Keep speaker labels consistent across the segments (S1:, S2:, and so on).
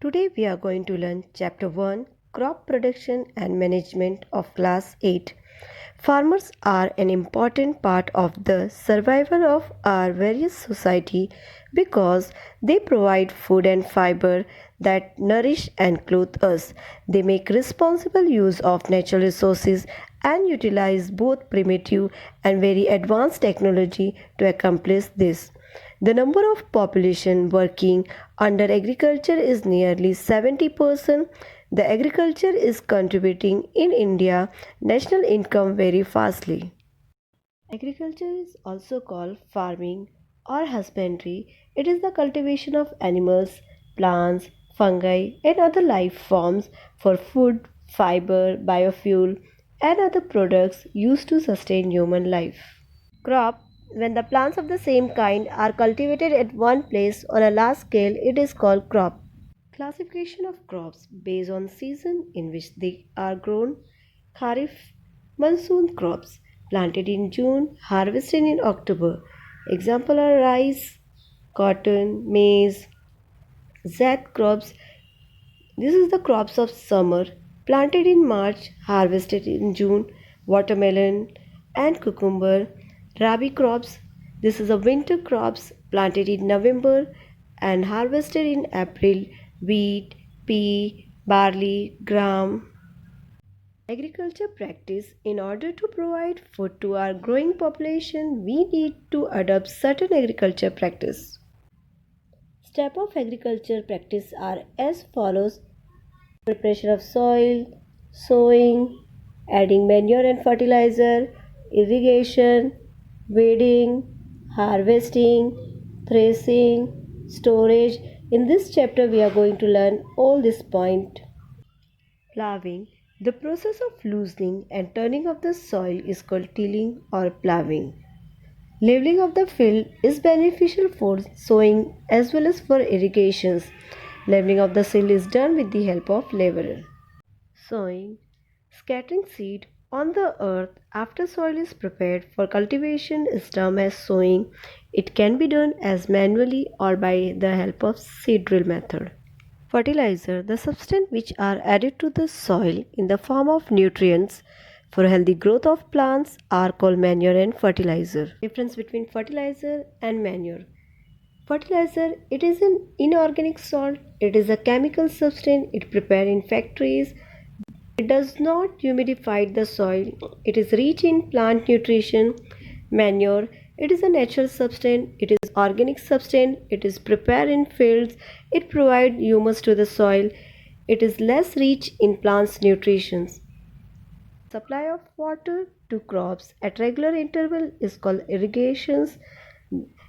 S1: Today we are going to learn Chapter 1 Crop Production and Management of Class 8. Farmers are an important part of the survival of our various society because they provide food and fiber that nourish and clothe us. They make responsible use of natural resources and utilize both primitive and very advanced technology to accomplish this. The number of population working under agriculture is nearly 70%. The agriculture is contributing in India national income very fastly. Agriculture is also called farming or husbandry. It is the cultivation of animals, plants, fungi, and other life forms for food, fiber, biofuel, and other products used to sustain human life. Crop when the plants of the same kind are cultivated at one place on a large scale, it is called crop. Classification of crops based on season in which they are grown. Kharif monsoon crops planted in June, harvested in October. Example are rice, cotton, maize. Zaid crops, this is the crops of summer, planted in March, harvested in June. Watermelon and cucumber. Rabi crops, this is a winter crops planted in November and harvested in April. Wheat, pea, barley, gram. Agriculture practice. In order to provide food to our growing population, we need to adopt certain agriculture practice. Steps of agriculture practice are as follows: preparation of soil, sowing, adding manure and fertilizer, irrigation, weeding, harvesting, threshing, storage. In this chapter, we are going to learn all this point. Ploughing. The process of loosening and turning of the soil is called tilling or ploughing. Leveling of the field is beneficial for sowing as well as for irrigations. Leveling of the soil is done with the help of laborer. Sowing. Scattering seed on the earth after soil is prepared for cultivation is termed as sowing. It can be done as manually or by the help of seed drill method. Fertilizer, the substance which are added to the soil in the form of nutrients for healthy growth of plants are called manure and fertilizer. Difference between fertilizer and manure. Fertilizer, it is an inorganic salt. It is a chemical substance. It prepared in factories. It does not humidify the soil. It is rich in plant nutrition. Manure, it is a natural substance. It is organic substance. It is prepared in fields. It provides humus to the soil. It is less rich in plants nutrition. Supply of water to crops at regular interval is called irrigations.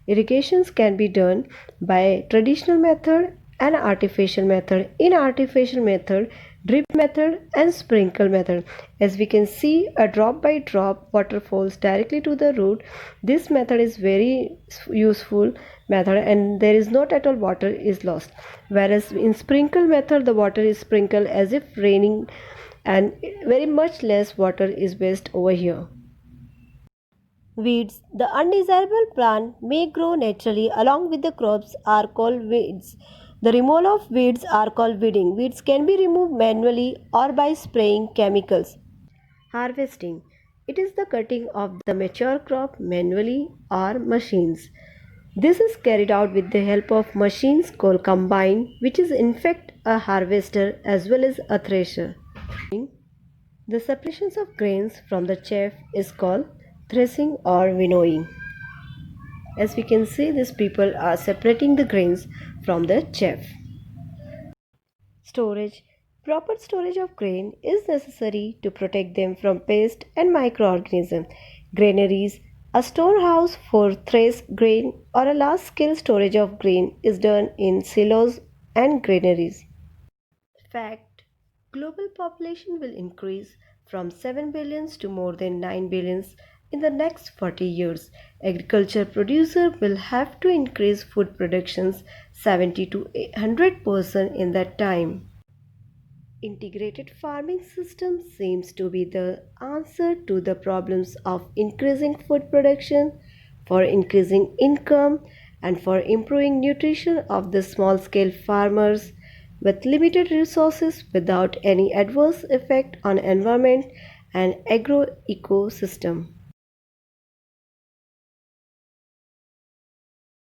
S1: Irrigations can be done by traditional method and artificial method. In artificial method, drip method and sprinkle method. As we can see, a drop by drop water falls directly to the root. This method is very useful method and there is not at all water is lost. Whereas in sprinkle method, the water is sprinkled as if raining and very much less water is waste over here. Weeds. The undesirable plant may grow naturally along with the crops are called weeds. The removal of weeds are called weeding. Weeds can be removed manually or by spraying chemicals. Harvesting. It is the cutting of the mature crop manually or machines. This is carried out with the help of machines called combine, which is in fact a harvester as well as a thresher. The separations of grains from the chaff is called threshing or winnowing. As we can see, these people are separating the grains from the chaff. Storage. Proper storage of grain is necessary to protect them from pests and microorganisms. Granaries. A storehouse for threshed grain or a large-scale storage of grain is done in silos and granaries. Fact: global population will increase from 7 billions to more than 9 billions in the next 40 years. Agriculture producer will have to increase food productions 70 to 100% in that time. Integrated farming system seems to be the answer to the problems of increasing food production, for increasing income, and for improving nutrition of the small scale farmers. with limited resources without any adverse effect on environment and agro ecosystem.